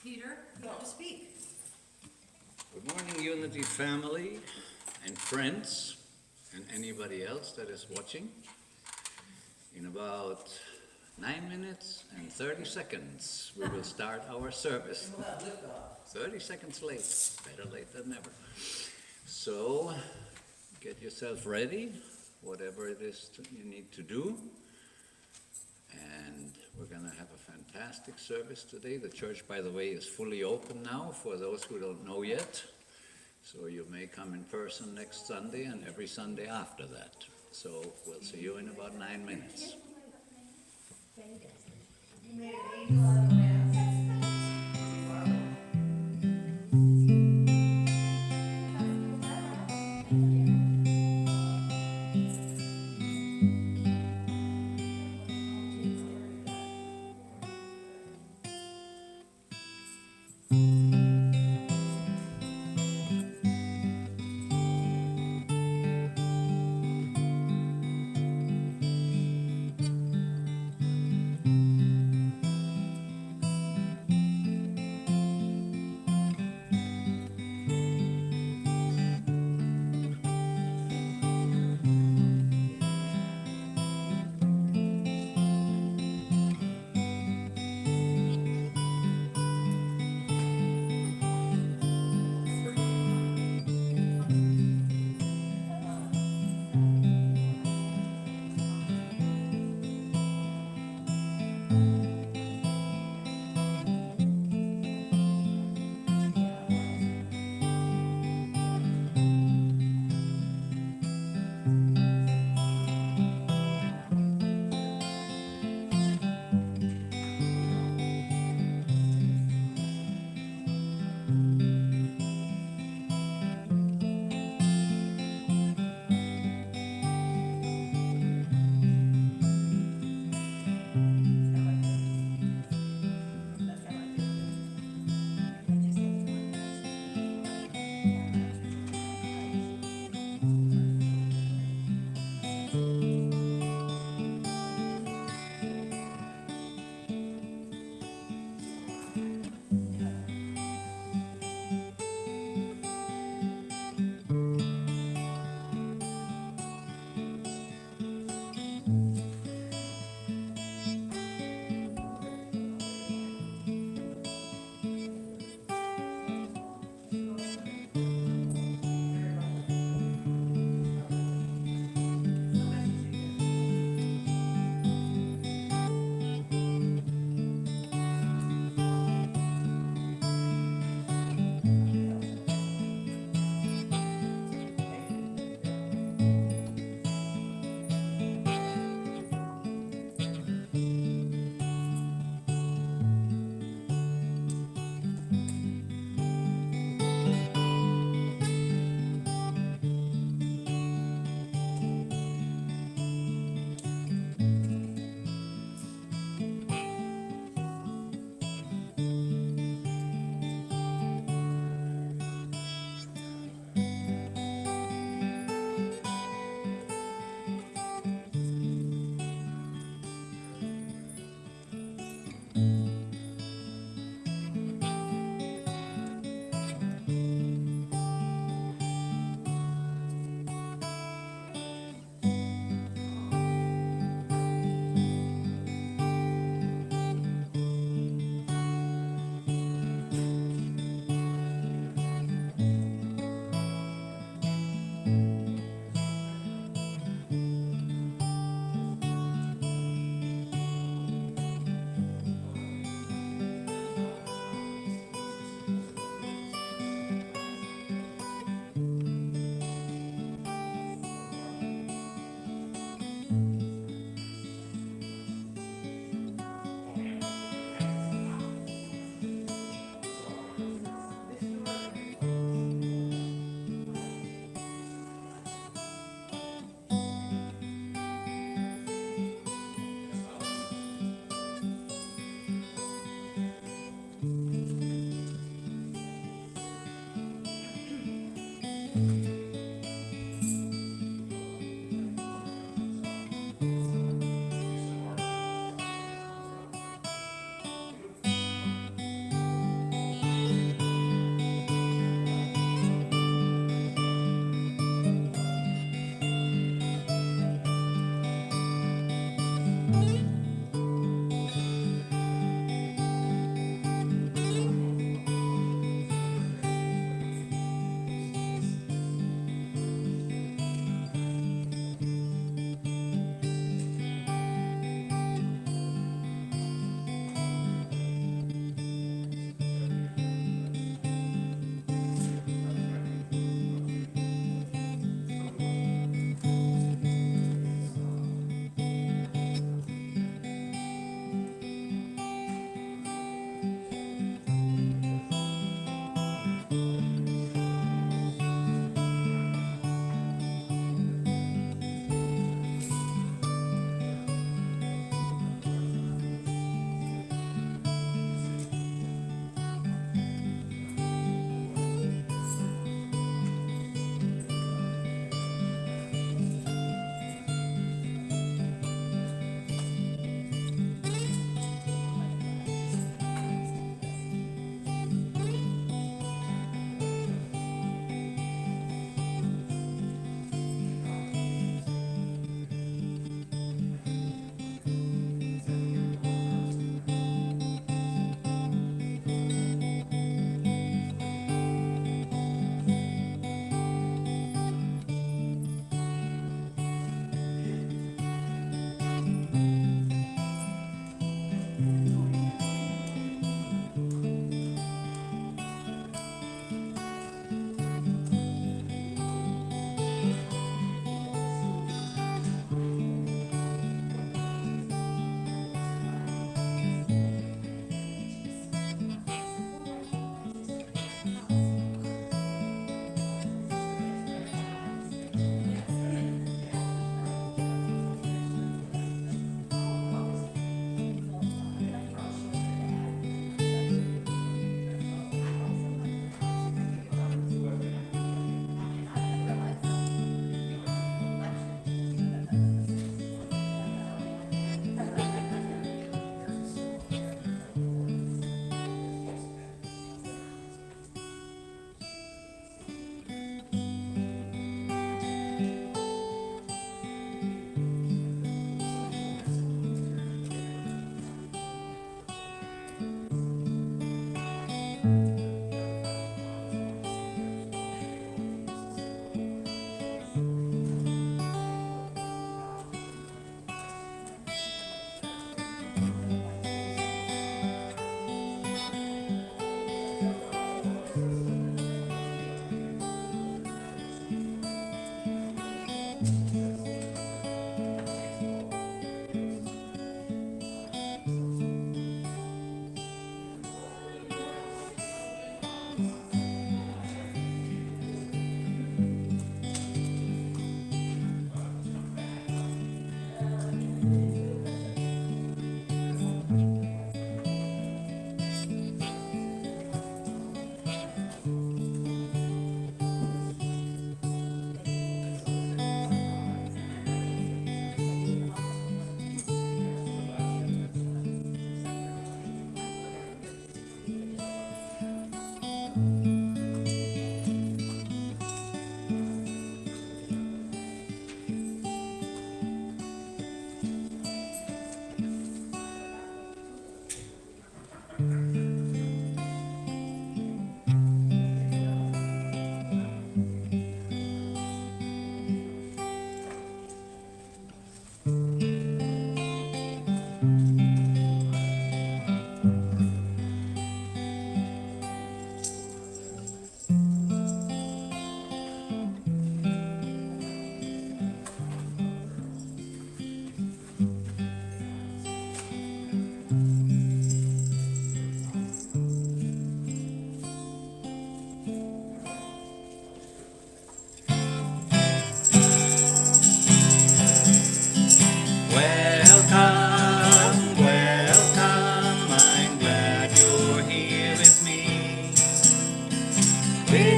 Peter, you have to speak. Good morning, Unity family and friends and anybody else that is watching. In about 9 minutes and 30 seconds, we will start our service. 30 seconds late, better late than never. So, get yourself ready, whatever it is you need to do. And we're going to have a fantastic service today. The church, by the way, is fully open now for those who don't know yet. So you may come in person next Sunday and every Sunday after that. So we'll see you in about 9 minutes. You made an angel out of a man.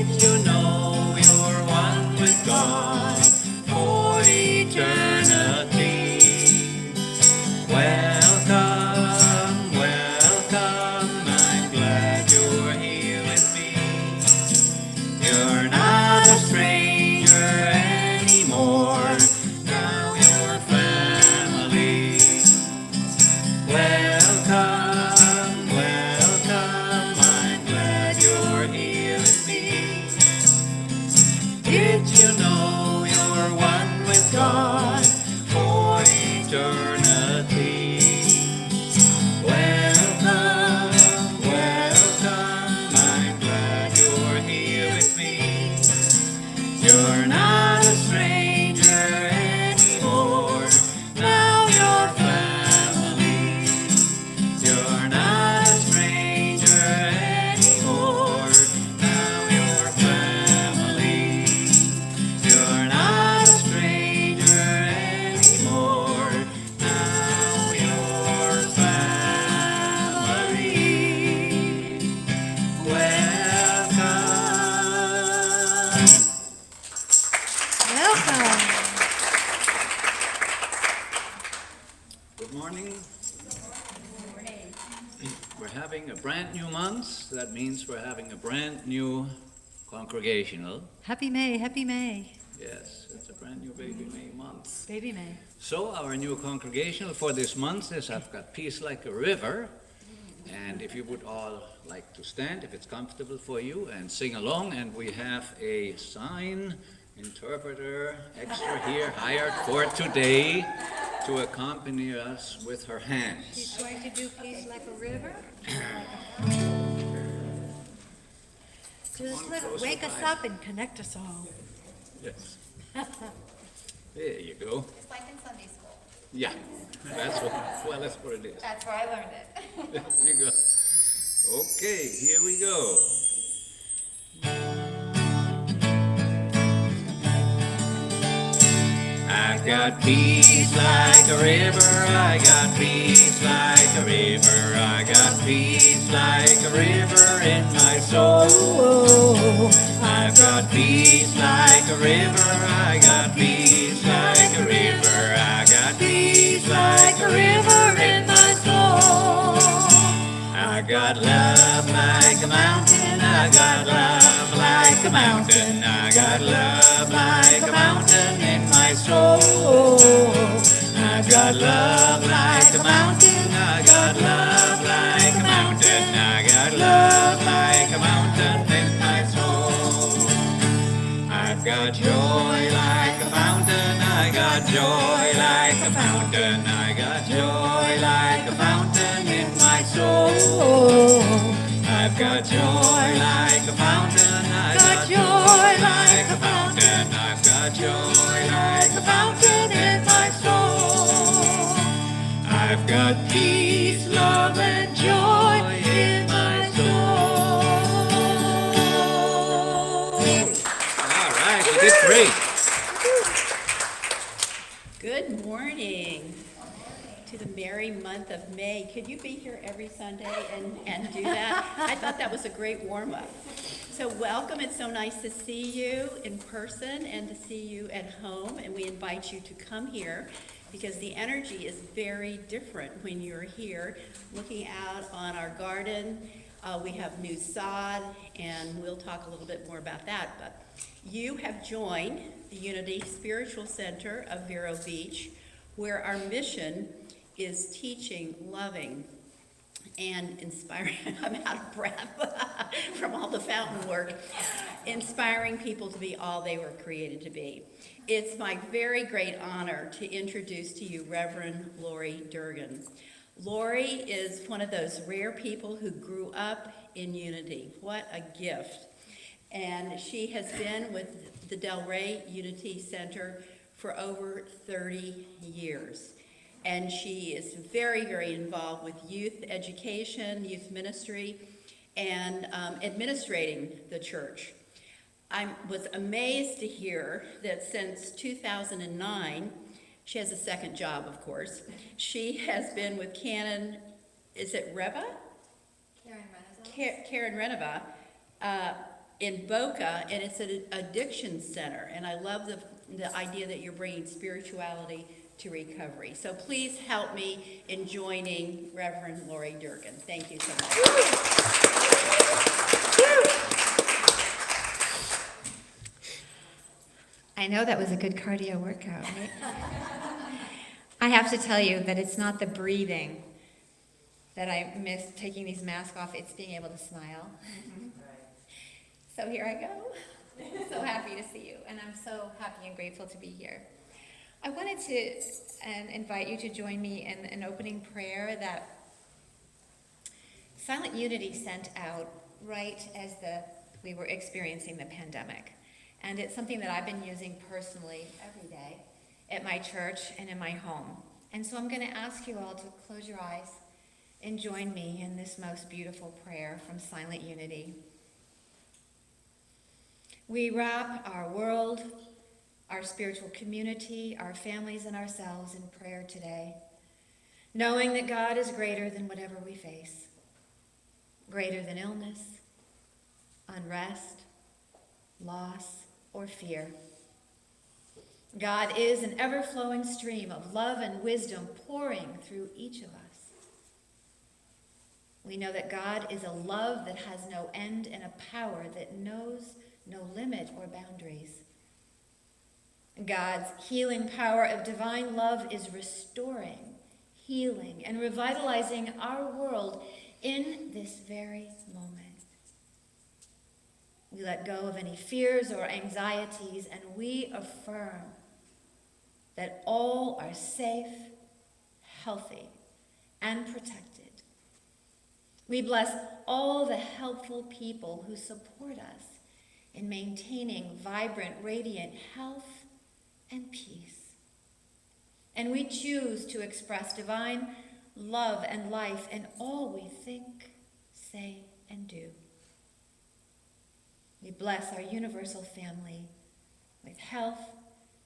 Did you know you're one with God for eternity? Welcome, welcome, I'm glad you're here with me. You're not a stranger anymore, now you're family. Welcome, welcome, I'm glad you're here with me. Did you know you're one with God for eternity? Welcome, welcome, I'm glad you're here with me. You're not a stranger anymore, now you're family. You're not a stranger anymore, now you're family. You're not a stranger anymore, now you're family. Welcome. Welcome. Good morning. We're having a brand new month. That means we're having a brand new congregational. Happy May, happy May. Yes, it's a brand new baby May month. Baby May. So our new congregational for this month is I've got Peace Like a River. And if you would all like to stand, if it's comfortable for you, and sing along. And we have a sign interpreter extra here hired for today to accompany us with her hands. She's going to do Peace Like a River. Just wake us up and connect us all. Yes. There you go. Just like in Sunday school. Yeah, that's what it is. That's where I learned it. There you go. Okay, here we go. I've got peace like a river, I got peace like a river, I got peace like a river in my soul. I've got peace like a river, I got peace like a river, I got peace like a river in my soul. I got love like a mountain, I got love like a mountain, I got love like a mountain in my soul. I've got love like a mountain, I got love like a mountain, I got love like a mountain in my soul. I've got joy like a fountain, I got joy like a fountain, I got joy like a fountain in my soul. I've got joy like a fountain, I got joy like a fountain, I've got joy like a fountain in my soul. I've got peace, love, and joy in my soul. All right, you did great. Good morning to the merry month of May. Could you be here every Sunday and do that? I thought that was a great warm-up. So welcome. It's so nice to see you in person and to see you at home. And we invite you to come here because the energy is very different when you're here looking out on our garden. We have new sod, and we'll talk a little bit more about that. But you have joined the Unity Spiritual Center of Vero Beach, where our mission is teaching, loving, and inspiring. I'm out of breath from all the fountain work. Inspiring people to be all they were created to be. It's my very great honor to introduce to you Reverend Lori Durgan. Lori is one of those rare people who grew up in Unity. What a gift. And she has been with the Del Rey Unity Center for over 30 years. And she is very, very involved with youth education, youth ministry, and administrating the church. I was amazed to hear that since 2009, she has a second job, of course. She has been with Canon, is it Reva? Karen Renova. Karen Renova, in Boca, and it's an addiction center. And I love the idea that you're bringing spirituality to recovery. So please help me in joining Reverend Lori Durgan. Thank you so much. I know that was a good cardio workout, right? I have to tell you that it's not the breathing that I miss taking these masks off, it's being able to smile. So here I go. So happy to see you, and I'm so happy and grateful to be here. I wanted to invite you to join me in an opening prayer that Silent Unity sent out right as we were experiencing the pandemic. And it's something that I've been using personally every day at my church and in my home. And so I'm going to ask you all to close your eyes and join me in this most beautiful prayer from Silent Unity. We wrap our world, our spiritual community, our families, and ourselves in prayer today, knowing that God is greater than whatever we face, greater than illness, unrest, loss, or fear. God is an ever-flowing stream of love and wisdom pouring through each of us. We know that God is a love that has no end and a power that knows no limit or boundaries. God's healing power of divine love is restoring, healing, and revitalizing our world in this very moment. We let go of any fears or anxieties, and we affirm that all are safe, healthy, and protected. We bless all the helpful people who support us in maintaining vibrant, radiant health and peace. And we choose to express divine love and life in all we think, say, and do. We bless our universal family with health,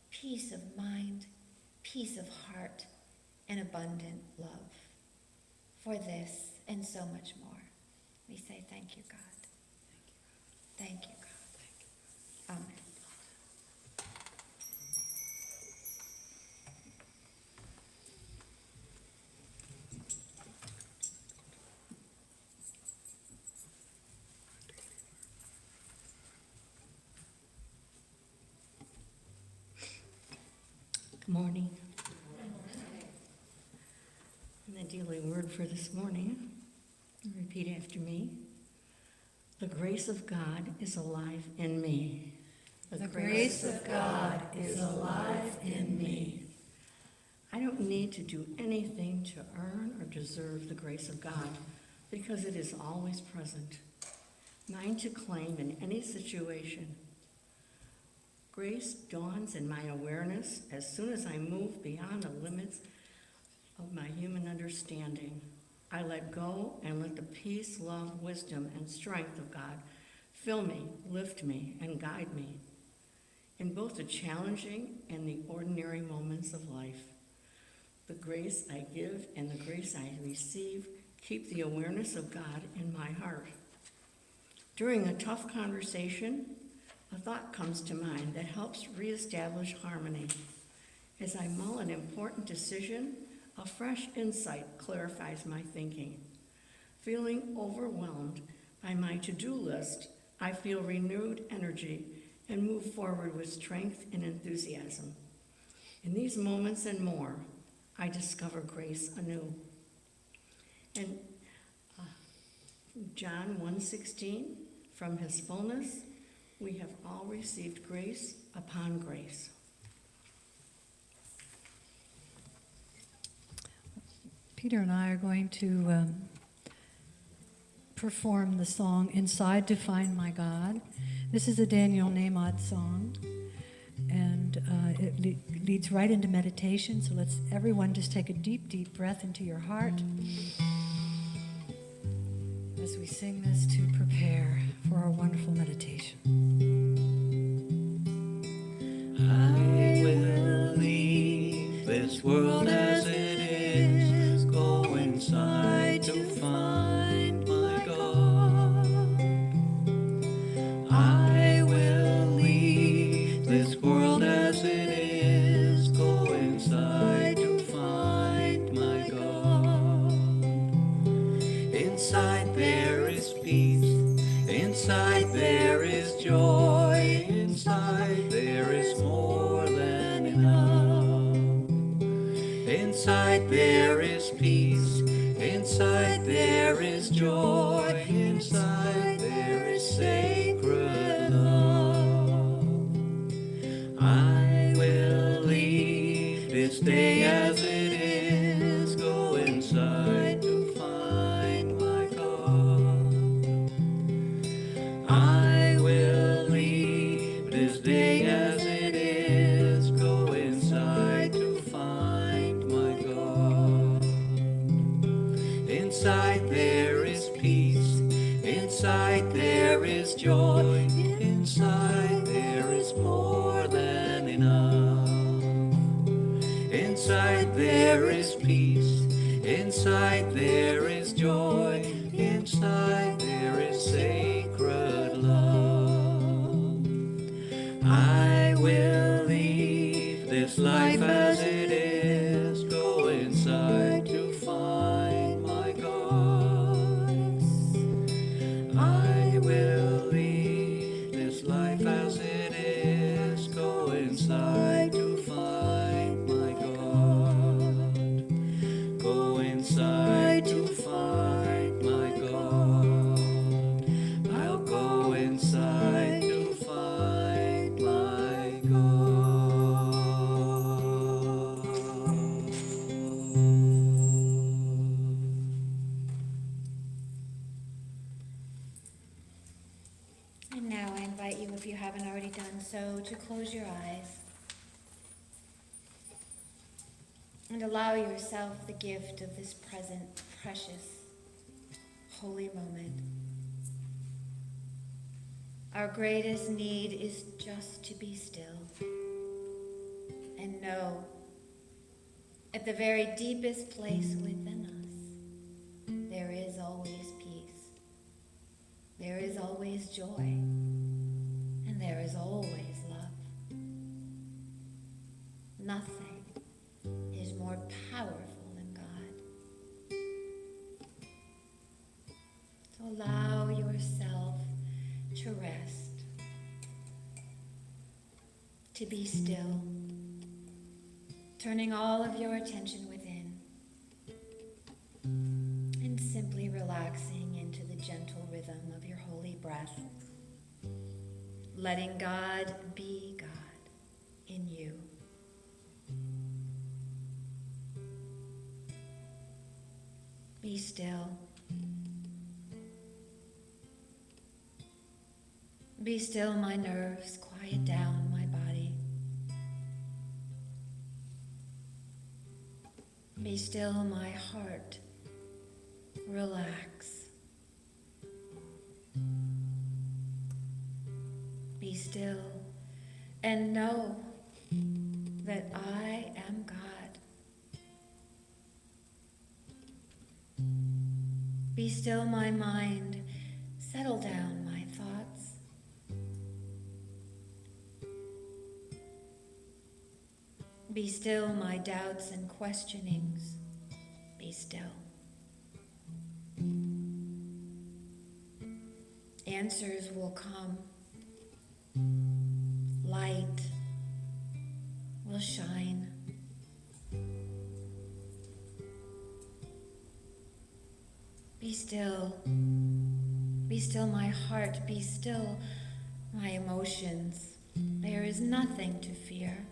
peace of mind, peace of heart, and abundant love. For this and so much more, we say thank you, God. Thank you, God. Amen. Good morning. And the daily word for this morning, repeat after me. The grace of God is alive in me. The grace of God is alive in me. I don't need to do anything to earn or deserve the grace of God because it is always present, mine to claim in any situation. Grace dawns in my awareness as soon as I move beyond the limits of my human understanding. I let go and let the peace, love, wisdom, and strength of God fill me, lift me, and guide me in both the challenging and the ordinary moments of life. The grace I give and the grace I receive keep the awareness of God in my heart. During a tough conversation, a thought comes to mind that helps reestablish harmony. As I mull an important decision, a fresh insight clarifies my thinking. Feeling overwhelmed by my to-do list, I feel renewed energy and move forward with strength and enthusiasm. In these moments and more, I discover grace anew. And John 1:16, from his fullness, we have all received grace upon grace. Peter and I are going to perform the song Inside to Find My God. This is a Daniel Namod song, and it leads right into meditation, so let's everyone just take a deep, deep breath into your heart as we sing this to prepare for our wonderful meditation. I will leave this world as it is, go inside to find my God. I Inside there is joy, inside there is more than enough. Inside there is peace, inside there is joy, inside there is sacred love. I will leave this day as it is, go inside to find my God. I will leave this day as it is, go inside to find my God. Inside there is peace, inside there is joy, inside there is more than enough. Inside there is peace, inside there is joy, inside there is sacred love. I will leave this life as it is, go inside to find my God. I will leave this life as it is, go inside to find my God. Go inside to find my God. I'll go inside to find my God. And now I invite you, if you haven't already done so, to close your eyes and allow yourself the gift of this present, precious, holy moment. Our greatest need is just to be still and know at the very deepest place within us, there is always peace. There is always joy, and there is always love. Nothing is more powerful than God. So allow yourself to rest, to be still, turning all of your attention within, and simply relaxing into the gentle rhythm of your holy breath, letting God be God in you. Be still. Be still, my nerves, quiet down my body. Be still, my heart, relax. Be still and know that I am God. Be still, my mind, settle down my thoughts. Be still, my doubts and questionings. Be still. Answers will come. Light will shine. Be still. Be still, my heart. Be still, my emotions. There is nothing to fear.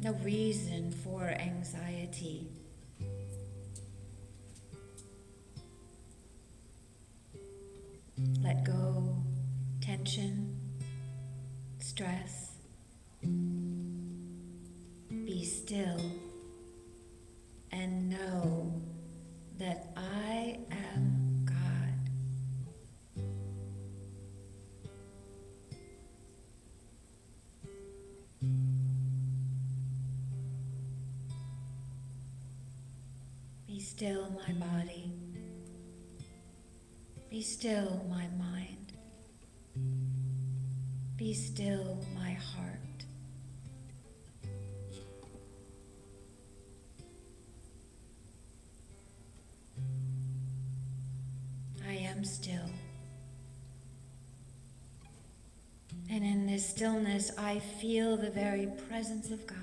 No reason for anxiety. Let go tension, stress. Be still and know that I am God. Be still, my body. Be still, my mind. Be still, my heart. am still. And in this stillness, I feel the very presence of God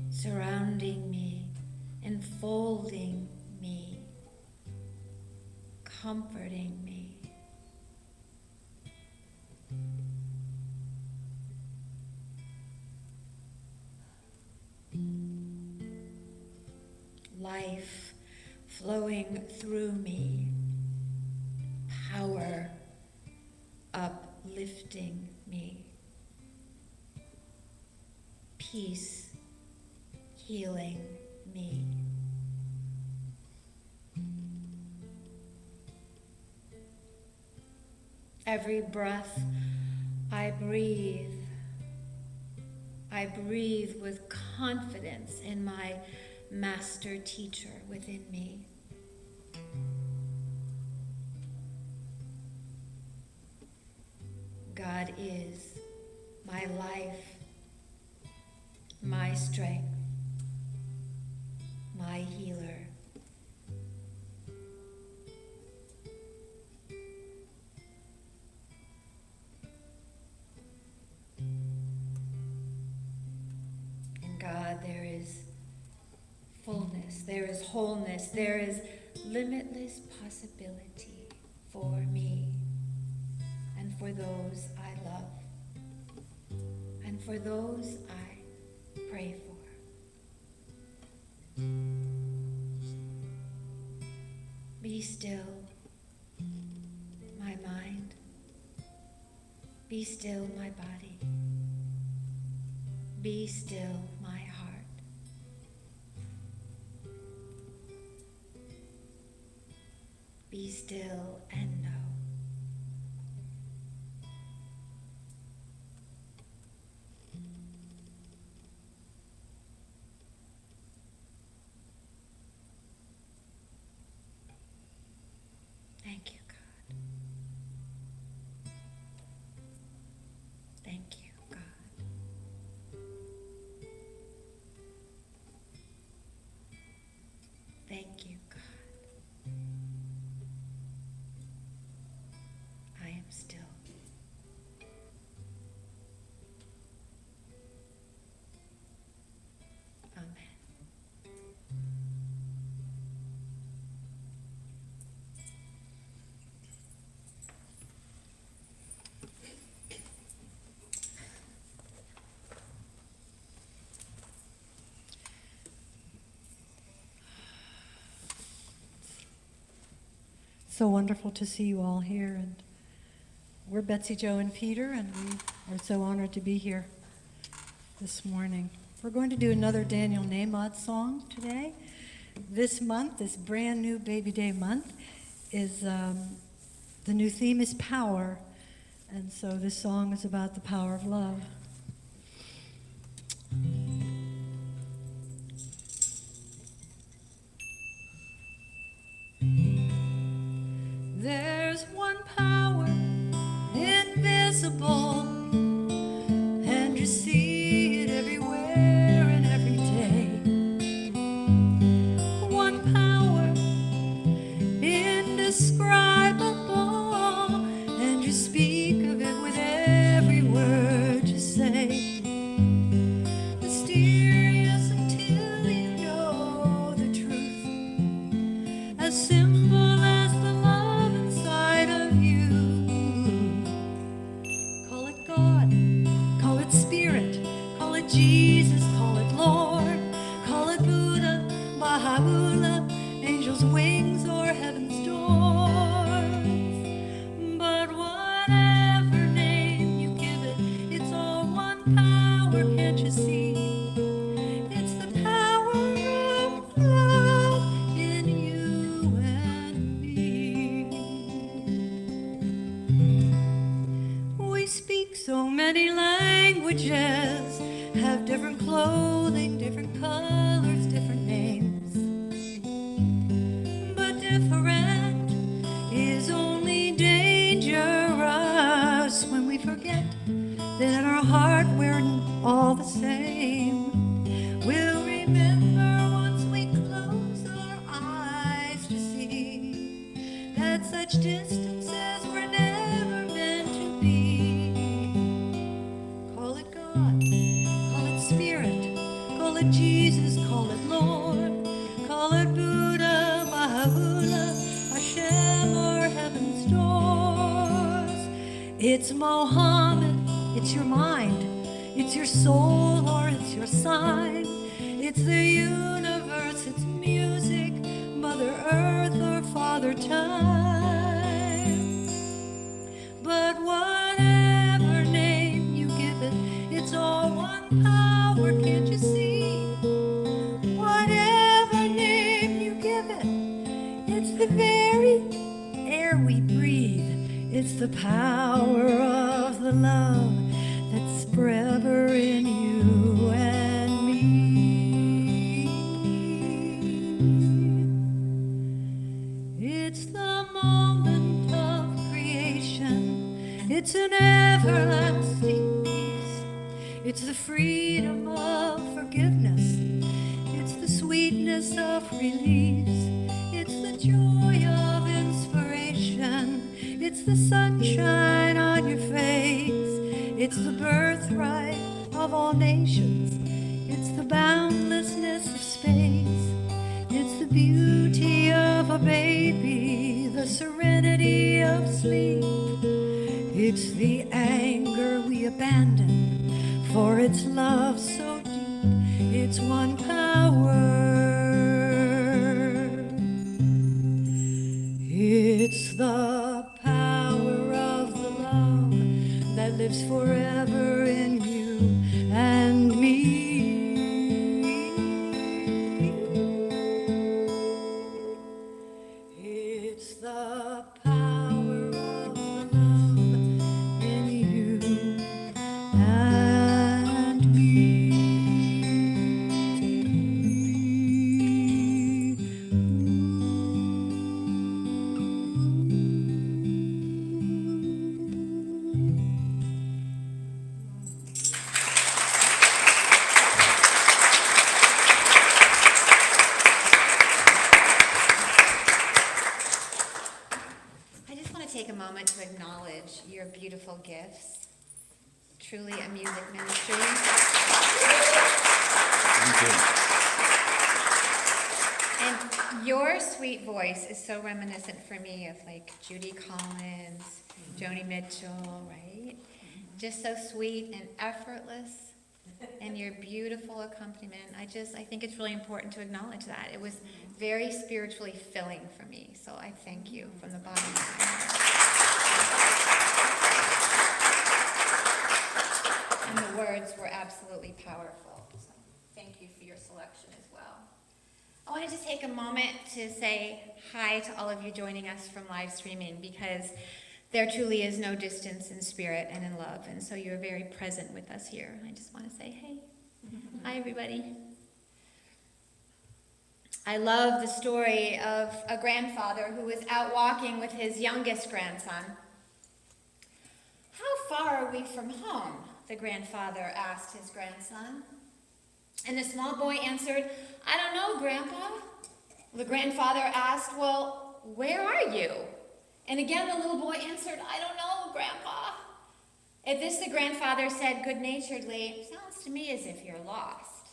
surrounding me, enfolding me, comforting me. Life flowing through me, power uplifting me, peace healing me. Every breath I breathe with confidence in my master teacher within me. God is my life, my strength, my healer. In God there is fullness, there is wholeness, there is limitless possibility for me and for those I love and for those I pray for. Be still, my mind. Be still, my body. Be still, my heart. Be still and know. Thank you, God. Thank you, God. Thank you, God. I am still. Amen. So wonderful to see you all here. And we're Betsy, Joe, and Peter, and we are so honored to be here this morning. We're going to do another Daniel Nahmod song today. This month, this brand new Baby Day month, is the new theme is power. And so this song is about the power of love. There's one power invisible, and you see it everywhere and every day. One power indescribable, and you speak of it with every word you say. Mysterious until you know the truth, as simple as the love inside of you. Call it God, call it Spirit, call it Jesus, call it Lord, call it Buddha, Baha'u'llah, angels' wings or heaven's doors. But whatever name you give it, it's all one power, can't you see? It's the power of love in you and me. We speak so many languages, have different clothing, different colors, different names, but different such distances were never meant to be. Call it God, call it Spirit, call it Jesus, call it Lord, call it Buddha, Mahabula, Hashem, or heaven's doors. It's Mohammed, it's your mind, it's your soul, or it's your sign. It's the universe, it's music, Mother Earth, or Father Time. But whatever name you give it, it's all one power, can't you see? Whatever name you give it, it's the very air we breathe. It's the power of the love that's forever in you and me. It's the moment of creation. It's an everlasting peace. It's the freedom of forgiveness. It's the sweetness of release. It's the joy of inspiration. It's the sunshine on your face. It's the birthright of all nations. It's the boundlessness of space. It's the beauty of a baby, the serenity of sleep. It's the anger we abandon, for it's love so deep. It's one power. It's the power of the love that lives forever in you and me. It's the power of the love in you and I just want to take a moment to acknowledge your beautiful gifts. Truly a music ministry. Thank you. And your sweet voice is so reminiscent for me of like Judy Collins, Joni Mitchell, right? Just so sweet and effortless. And your beautiful accompaniment. I think it's really important to acknowledge that. It was very spiritually filling for me. So I thank you from the bottom of my heart. And the words were absolutely powerful. So thank you for your selection as well. I wanted to take a moment to say hi to all of you joining us from live streaming, because there truly is no distance in spirit and in love, and so you're very present with us here. I just want to say, hey, hi everybody. I love the story of a grandfather who was out walking with his youngest grandson. How far are we from home? The grandfather asked his grandson. And the small boy answered, I don't know, Grandpa. The grandfather asked, well, where are you? And again, the little boy answered, I don't know, Grandpa. At this, the grandfather said good-naturedly, sounds to me as if you're lost.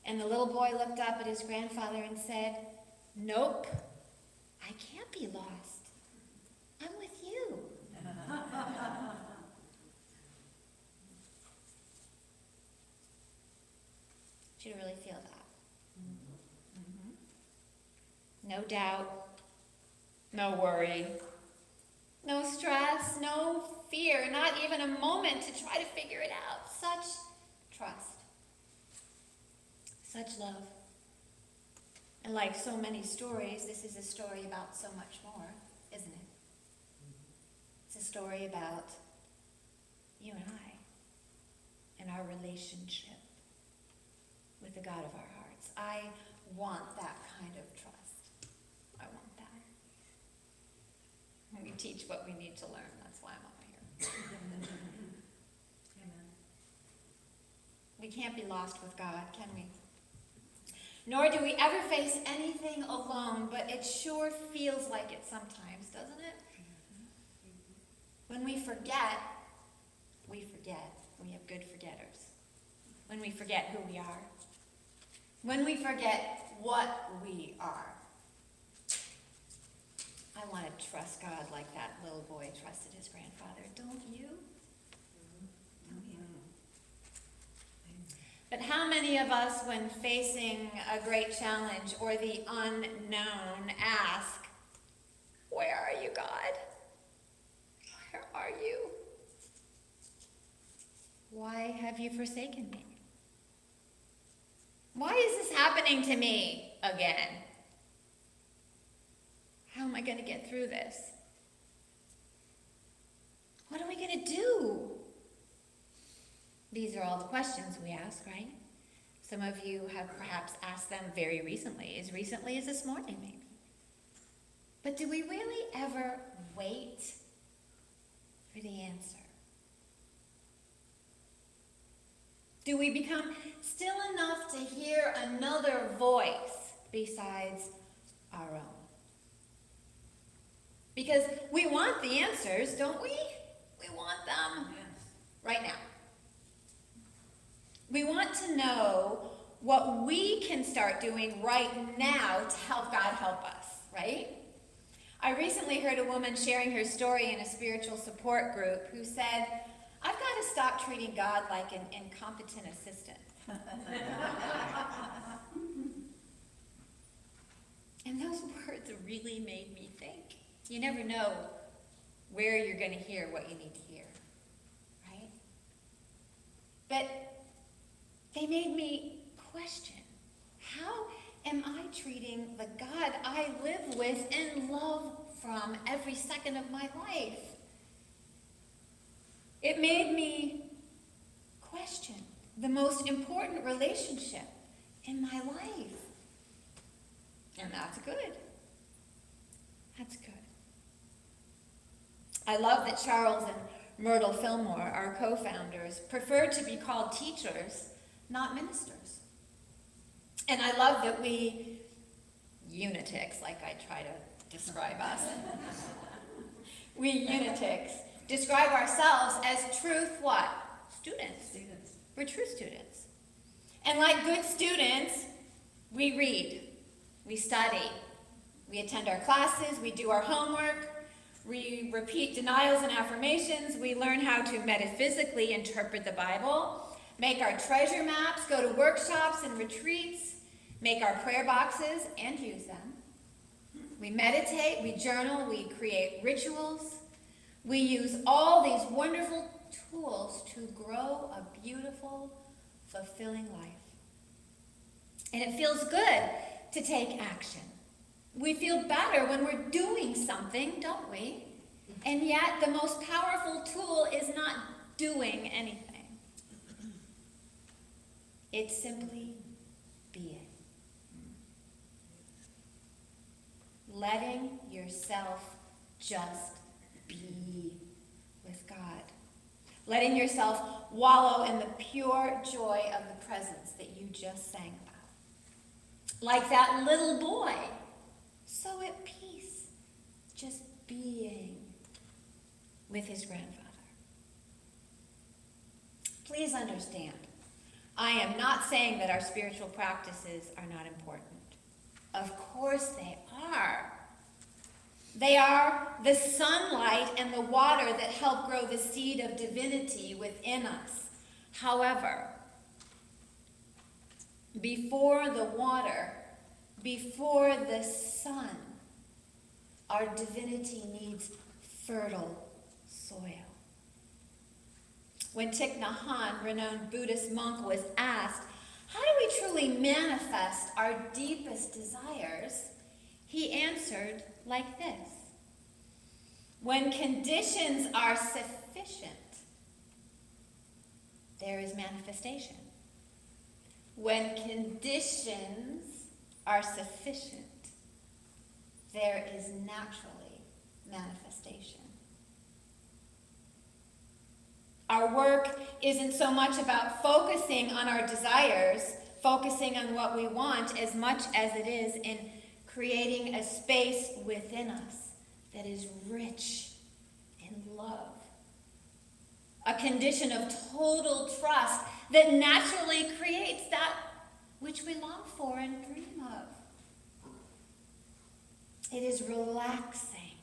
And the little boy looked up at his grandfather and said, nope, I can't be lost. I'm with you. Did you really feel that? Mm-hmm. No doubt. No worry, no stress, no fear, not even a moment to try to figure it out. Such trust, such love. And like so many stories, this is a story about so much more, isn't it? It's a story about you and I and our relationship with the God of our hearts. I want that kind of trust. I want that. We teach what we need to learn. That's why I'm up here. Amen. We can't be lost with God, can we? Nor do we ever face anything alone, but it sure feels like it sometimes, doesn't it? When we forget, we forget. We have good forgetters. When we forget who we are. When we forget what we are. I want to trust God like that little boy trusted his grandfather, don't you? But how many of us, when facing a great challenge or the unknown, ask, "Where are you, God? Where are you? Why have you forsaken me? Why is this happening to me again? How am I going to get through this? What are we going to do?" These are all the questions we ask, right? Some of you have perhaps asked them very recently as this morning maybe. But do we really ever wait for the answer? Do we become still enough to hear another voice besides our own? Because we want the answers, don't we? We want them right now. We want to know what we can start doing right now to help God help us, right? I recently heard a woman sharing her story in a spiritual support group who said, "I've got to stop treating God like an incompetent assistant." And those words really made me think. You never know where you're going to hear what you need to hear, right? But they made me question, how am I treating the God I live with and love from every second of my life? It made me question the most important relationship in my life. And that's good. That's good. I love that Charles and Myrtle Fillmore, our co-founders, prefer to be called teachers, not ministers. And I love that we unitics, like I try to describe us, we unitics describe ourselves as truth what? Students. We're true students. And like good students, we read, we study, we attend our classes, we do our homework, we repeat denials and affirmations, we learn how to metaphysically interpret the Bible, make our treasure maps, go to workshops and retreats, make our prayer boxes and use them. We meditate, we journal, we create rituals. We use all these wonderful tools to grow a beautiful, fulfilling life. And it feels good to take action. We feel better when we're doing something, don't we? And yet the most powerful tool is not doing anything. It's simply being. Letting yourself just be with God. Letting yourself wallow in the pure joy of the presence that you just sang about. Like that little boy, so at peace, just being with his grandfather. Please understand, I am not saying that our spiritual practices are not important. Of course they are. They are the sunlight and the water that help grow the seed of divinity within us. However, before the water, before the sun, our divinity needs fertile soil. When Thich Nhat Hanh, renowned Buddhist monk, was asked, how do we truly manifest our deepest desires? He answered like this: when conditions are sufficient, there is manifestation. When conditions are sufficient, there is naturally manifestation. Our work isn't so much about focusing on our desires, focusing on what we want as much as it is in creating a space within us that is rich in love. A condition of total trust that naturally creates that which we long for and dream of. It is relaxing,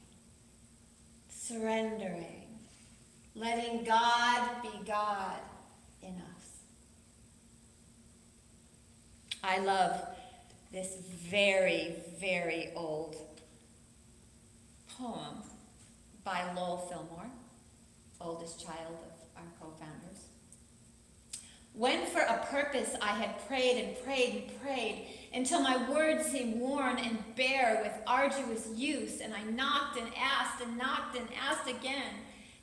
surrendering, letting God be God in us. I love this very, very old poem by Lowell Fillmore, oldest child of our co-founders. When for a purpose I had prayed and prayed and prayed until my words seemed worn and bare with arduous use, and I knocked and knocked and asked again,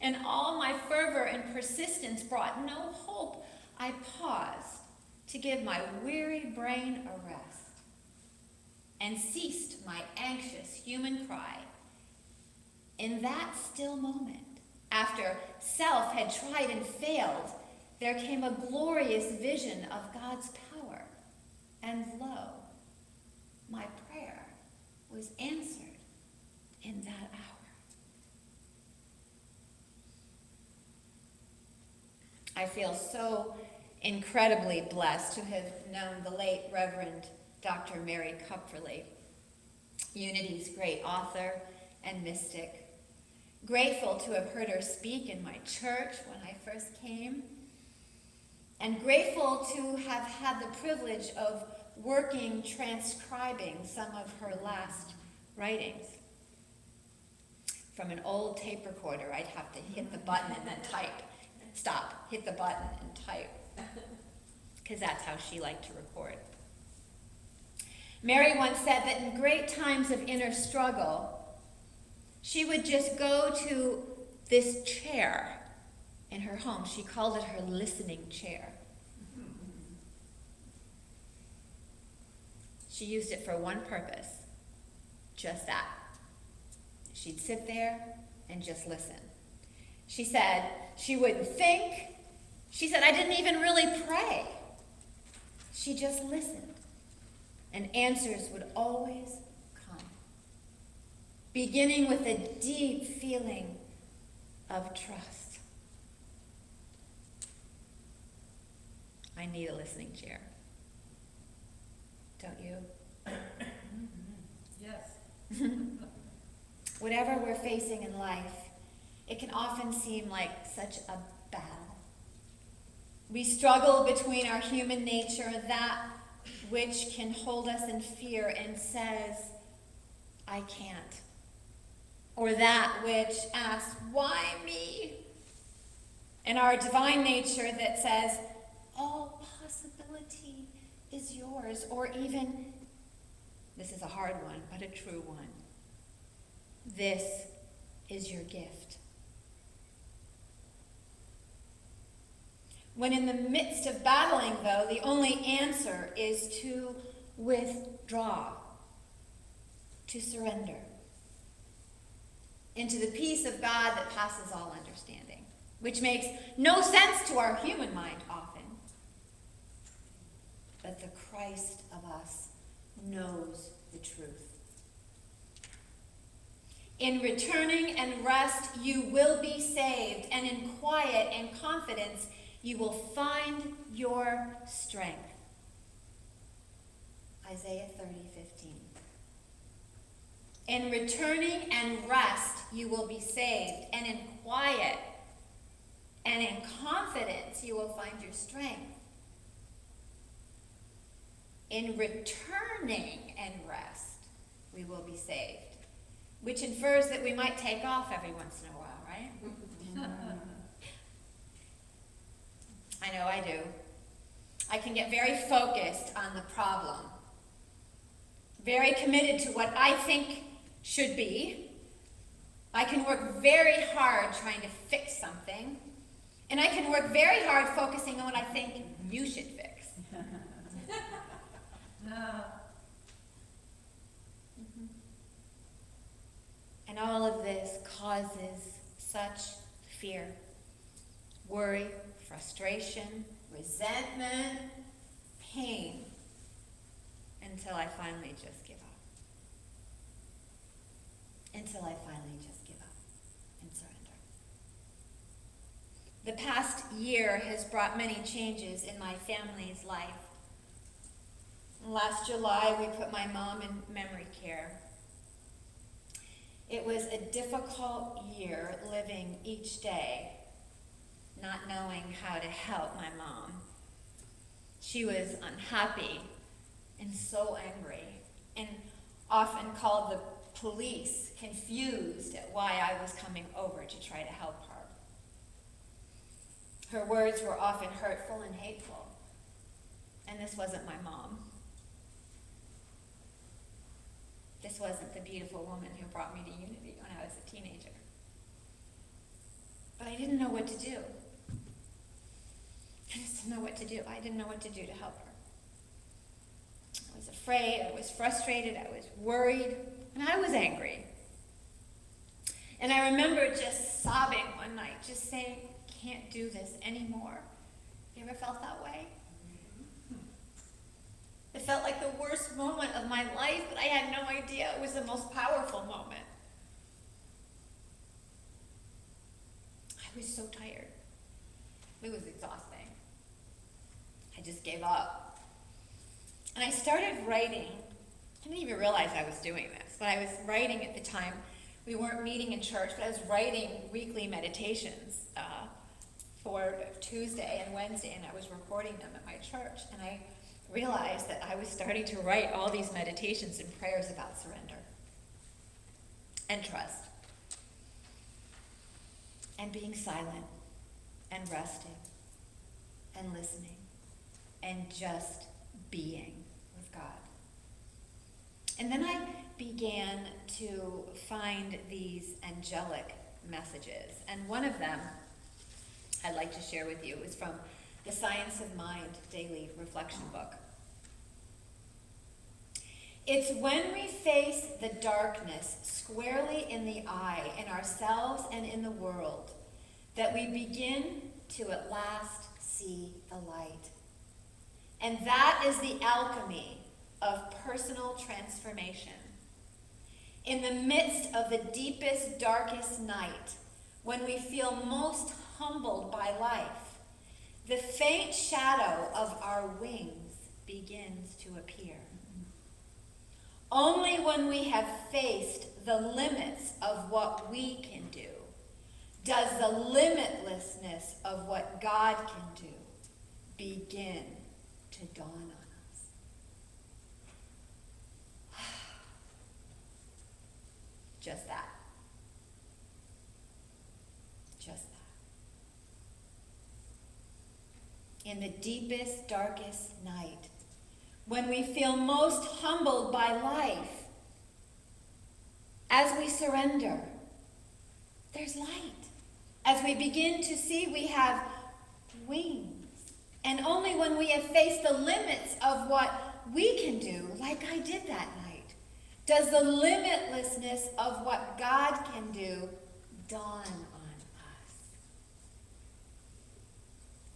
and all my fervor and persistence brought no hope, I paused to give my weary brain a rest, and ceased my anxious human cry. In that still moment, after self had tried and failed, there came a glorious vision of God's power, and lo, my prayer was answered in that hour. I feel so incredibly blessed to have known the late Reverend Dr. Mary Coverly, Unity's great author and mystic. Grateful to have heard her speak in my church when I first came, and grateful to have had the privilege of working, transcribing some of her last writings. From an old tape recorder, I'd have to hit the button and then type. Stop, hit the button and type. Because that's how she liked to record. Mary once said that in great times of inner struggle, she would just go to this chair in her home. She called it her listening chair. She used it for one purpose, just that. She'd sit there and just listen. She said she wouldn't think. She said, I didn't even really pray. She just listened, and answers would always come, beginning with a deep feeling of trust. I need a listening chair. Don't you? Yes. Whatever we're facing in life, it can often seem like such a battle. We struggle between our human nature, that which can hold us in fear and says, I can't. Or that which asks, why me? And our divine nature that says, all possibility is yours. Or even, this is a hard one, but a true one. This is your gift. When in the midst of battling, though, the only answer is to withdraw, to surrender into the peace of God that passes all understanding, which makes no sense to our human mind often. But the Christ of us knows the truth. In returning and rest, you will be saved, and in quiet and confidence, you will find your strength. Isaiah 30:15. In returning and rest, you will be saved, and in quiet and in confidence, you will find your strength. In returning and rest, we will be saved, which infers that we might take off every once in a while, right? I know I do. I can get very focused on the problem, very committed to what I think should be. I can work very hard trying to fix something, and I can work very hard focusing on what I think you should fix. And all of this causes such fear, worry, frustration, resentment, pain until I finally just give up. Until I finally just give up and surrender. The past year has brought many changes in my family's life. Last July, we put my mom in memory care. It was a difficult year living each day, not knowing how to help my mom. She was unhappy and so angry, and often called the police, confused at why I was coming over to try to help her. Her words were often hurtful and hateful, and this wasn't my mom. This wasn't the beautiful woman who brought me to Unity when I was a teenager. But I didn't know what to do. I just didn't know what to do. I didn't know what to do to help her. I was afraid, I was frustrated, I was worried, and I was angry. And I remember just sobbing one night, just saying, I can't do this anymore. You ever felt that way? It felt like the worst moment of my life, but I had no idea it was the most powerful moment. I was so tired. It was exhausting. I just gave up. And I started writing. I didn't even realize I was doing this, but I was writing at the time. We weren't meeting in church, but I was writing weekly meditations for Tuesday and Wednesday, and I was recording them at my church. And I realized that I was starting to write all these meditations and prayers about surrender and trust and being silent and resting and listening and just being with God. And then I began to find these angelic messages, and one of them I'd like to share with you is from the Science of Mind Daily Reflection Book. It's when we face the darkness squarely in the eye, in ourselves and in the world, that we begin to at last see the light. And that is the alchemy of personal transformation. In the midst of the deepest, darkest night, when we feel most humbled by life, the faint shadow of our wings begins to appear. Only when we have faced the limits of what we can do does the limitlessness of what God can do begin to dawn on us. Just that. Just that. In the deepest, darkest night, when we feel most humbled by life, as we surrender, there's light. As we begin to see we have wings. And only when we have faced the limits of what we can do, like I did that night, does the limitlessness of what God can do dawn on us.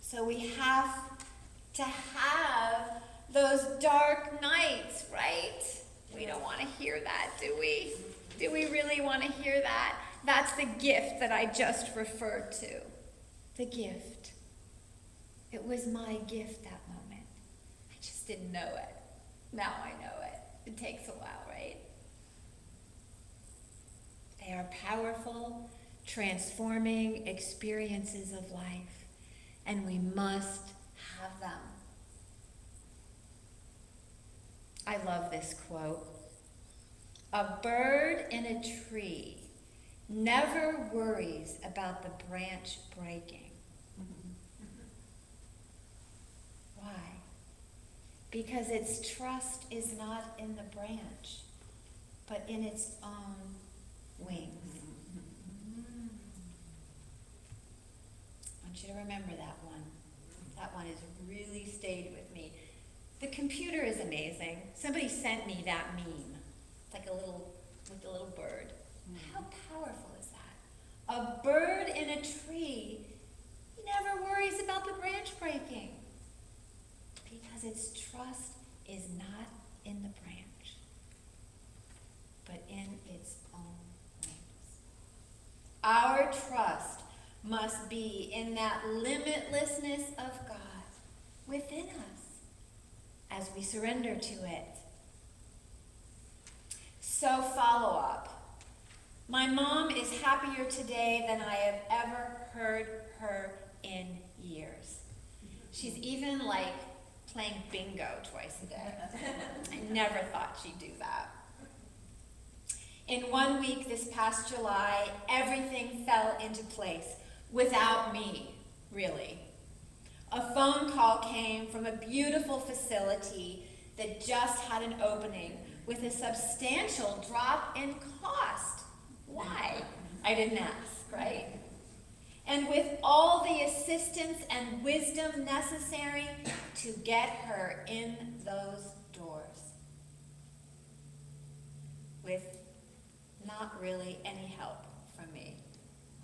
So we have to have those dark nights, right? We don't want to hear that, do we? Do we really want to hear that? That's the gift that I just referred to. The gift. It was my gift that moment. I just didn't know it. Now I know it. It takes a while, right? They are powerful, transforming experiences of life, and we must have them. I love this quote. A bird in a tree never worries about the branch breaking. Why? Because its trust is not in the branch, but in its own wings. I want you to remember that one. That one has really stayed with me. The computer is amazing. Somebody sent me that meme. It's like a little, with the little bird. How powerful is that? A bird in a tree never worries about the branch breaking because its our trust must be in that limitlessness of God within us as we surrender to it. So follow up. My mom is happier today than I have ever heard her in years. She's even like playing bingo twice a day. I never thought she'd do that. In 1 week this past July, everything fell into place without me, really. A phone call came from a beautiful facility that just had an opening with a substantial drop in cost. Why? I didn't ask, right? And with all the assistance and wisdom necessary to get her in those doors. With not really any help from me,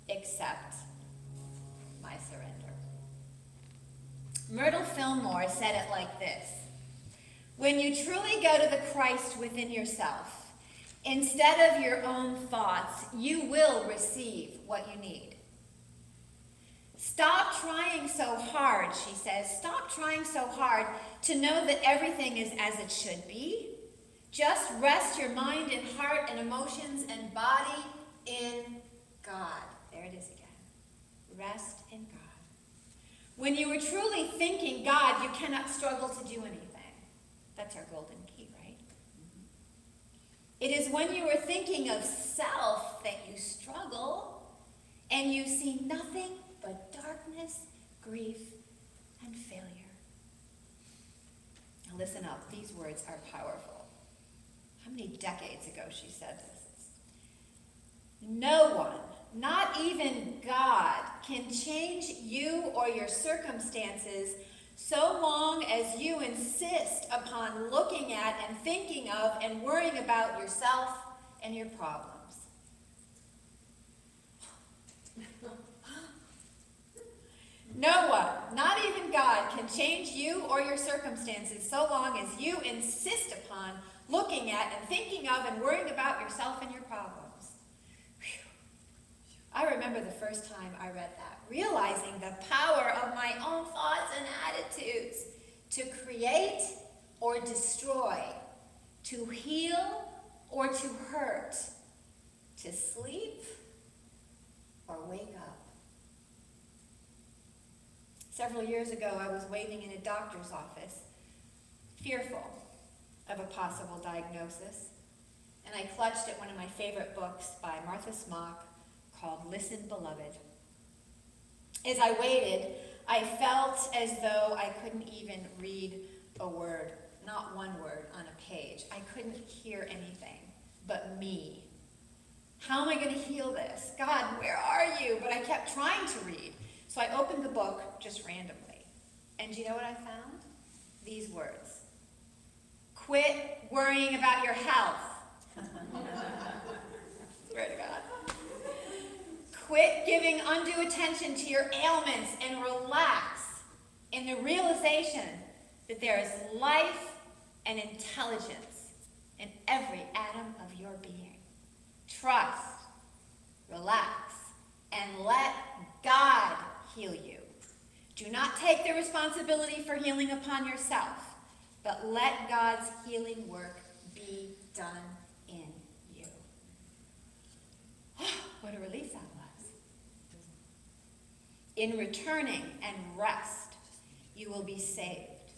except my surrender. Myrtle Fillmore said it like this: when you truly go to the Christ within yourself, instead of your own thoughts, you will receive what you need. Stop trying so hard, she says. Stop trying so hard to know that everything is as it should be. Just rest your mind and heart and emotions and body in God. There it is again. Rest in God. When you are truly thinking God, you cannot struggle to do anything. That's our golden key, right? It is when you are thinking of self that you struggle and you see nothing but darkness, grief, and failure. Now listen up. These words are powerful. How many decades ago she said this? No one, not even God, can change you or your circumstances so long as you insist upon looking at and thinking of and worrying about yourself and your problems. No one, not even God, can change you or your circumstances so long as you insist upon looking at and thinking of and worrying about yourself and your problems. Whew. I remember the first time I read that, realizing the power of my own thoughts and attitudes to create or destroy, to heal or to hurt, to sleep or wake up. Several years ago, I was waiting in a doctor's office, fearful of a possible diagnosis, and I clutched at one of my favorite books by Martha Smock called Listen, Beloved. As I waited, I felt as though I couldn't even read a word, not one word on a page. I couldn't hear anything but me. How am I going to heal this? God, where are you? But I kept trying to read. So I opened the book just randomly. And do you know what I found? These words. Quit worrying about your health. Swear to God. Quit giving undue attention to your ailments and relax in the realization that there is life and intelligence in every atom of your being. Trust, relax, and let God heal you. Do not take the responsibility for healing upon yourself, but let God's healing work be done in you. What a relief that was. In returning and rest, you will be saved.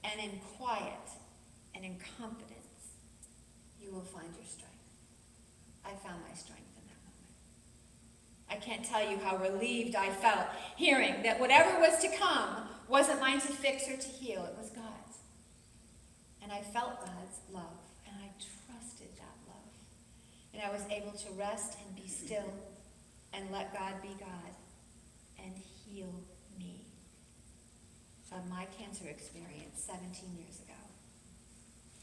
And in quiet and in confidence, you will find your strength. I found my strength in that moment. I can't tell you how relieved I felt hearing that whatever was to come wasn't mine to fix or to heal. It was God's. And I felt God's love, and I trusted that love. And I was able to rest and be still and let God be God and heal me of my cancer experience 17 years ago.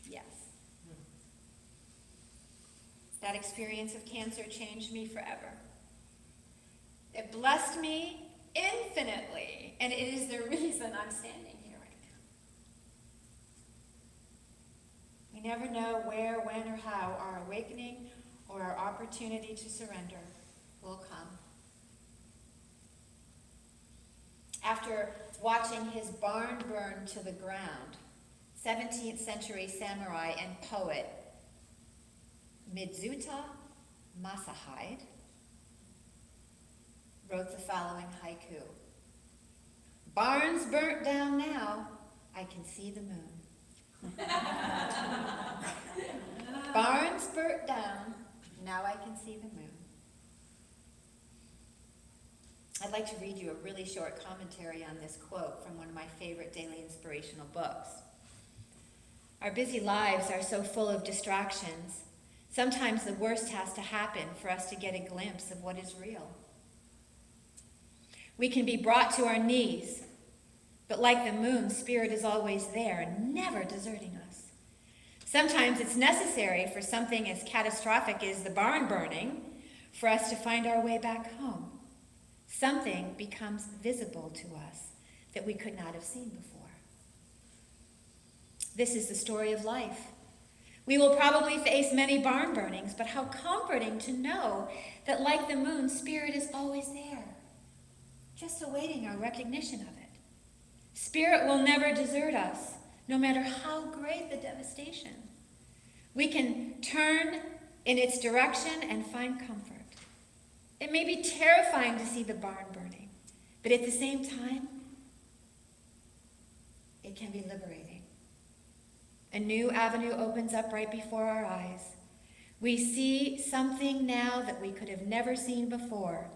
Yes. That experience of cancer changed me forever. It blessed me infinitely, and it is the reason I'm standing here right now. We never know where, when, or how our awakening or our opportunity to surrender will come. after watching his barn burn to the ground. 17th century samurai and poet Midzuta Masahide wrote the following haiku. Barns burnt down now, I can see the moon. Barns burnt down, now I can see the moon. I'd like to read you a really short commentary on this quote from one of my favorite daily inspirational books. Our busy lives are so full of distractions. Sometimes the worst has to happen for us to get a glimpse of what is real. We can be brought to our knees, but like the moon, Spirit is always there, never deserting us. Sometimes it's necessary for something as catastrophic as the barn burning for us to find our way back home. Something becomes visible to us that we could not have seen before. This is the story of life. We will probably face many barn burnings, but how comforting to know that like the moon, Spirit is always there, just awaiting our recognition of it. Spirit will never desert us, no matter how great the devastation. We can turn in its direction and find comfort. It may be terrifying to see the barn burning, but at the same time, it can be liberating. A new avenue opens up right before our eyes. We see something now that we could have never seen before,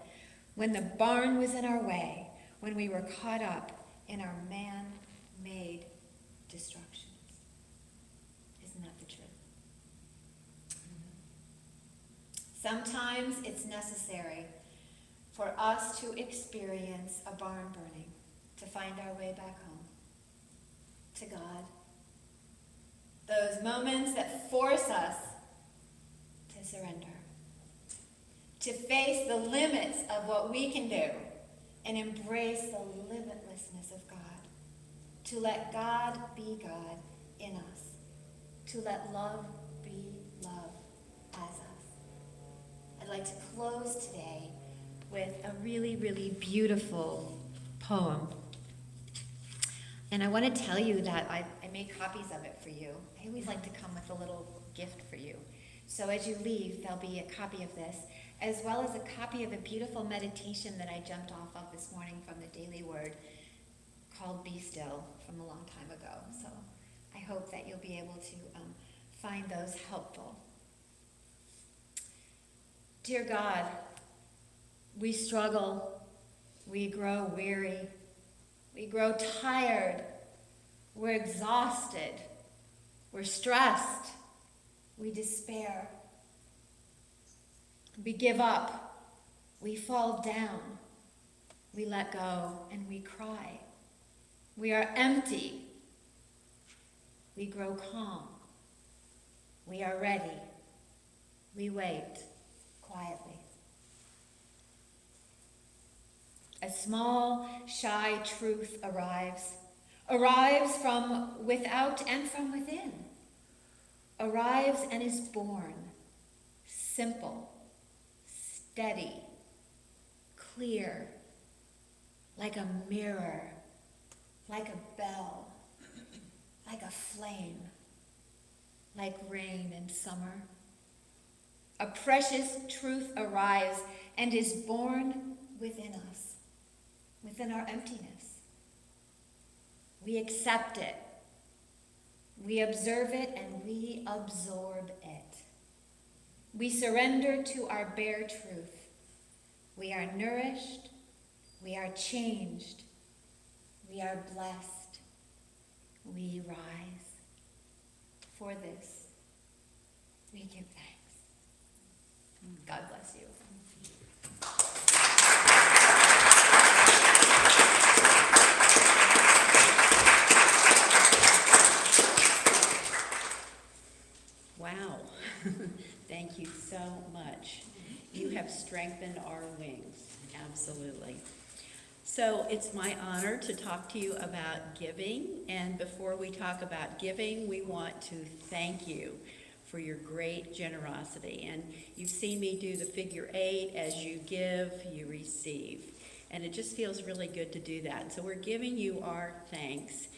when the barn was in our way, when we were caught up in our man-made destructions. Isn't that the truth? Sometimes it's necessary for us to experience a barn burning to find our way back home to God. Those moments that force us to surrender, to face the limits of what we can do and embrace the limitlessness of God, to let God be God in us, to let love be love as us. I'd like to close today with a really, really beautiful poem. And I want to tell you that I made copies of it for you. I always like to come with a little gift for you. So as you leave, there'll be a copy of this, as well as a copy of a beautiful meditation that I jumped off of this morning from the Daily Word called Be Still from a long time ago. So I hope that you'll be able to find those helpful. Dear God, we struggle, we grow weary, we grow tired, we're exhausted, we're stressed, we despair. We give up, we fall down, we let go, and we cry. We are empty, we grow calm, we are ready, we wait quietly. A small, shy truth arrives from without and from within, arrives and is born, simple, steady, clear, like a mirror, like a bell, like a flame, like rain in summer. A precious truth arrives and is born within us, within our emptiness. We accept it, we observe it, and we absorb it. We surrender to our bare truth. We are nourished, we are changed, we are blessed, we rise. For this, we give thanks. God bless you. Wow. Thank you so much. You have strengthened our wings. Absolutely. So it's my honor to talk to you about giving. And before we talk about giving, we want to thank you for your great generosity. And you've seen me do the figure 8. As you give, you receive. And it just feels really good to do that. And so we're giving you our thanks.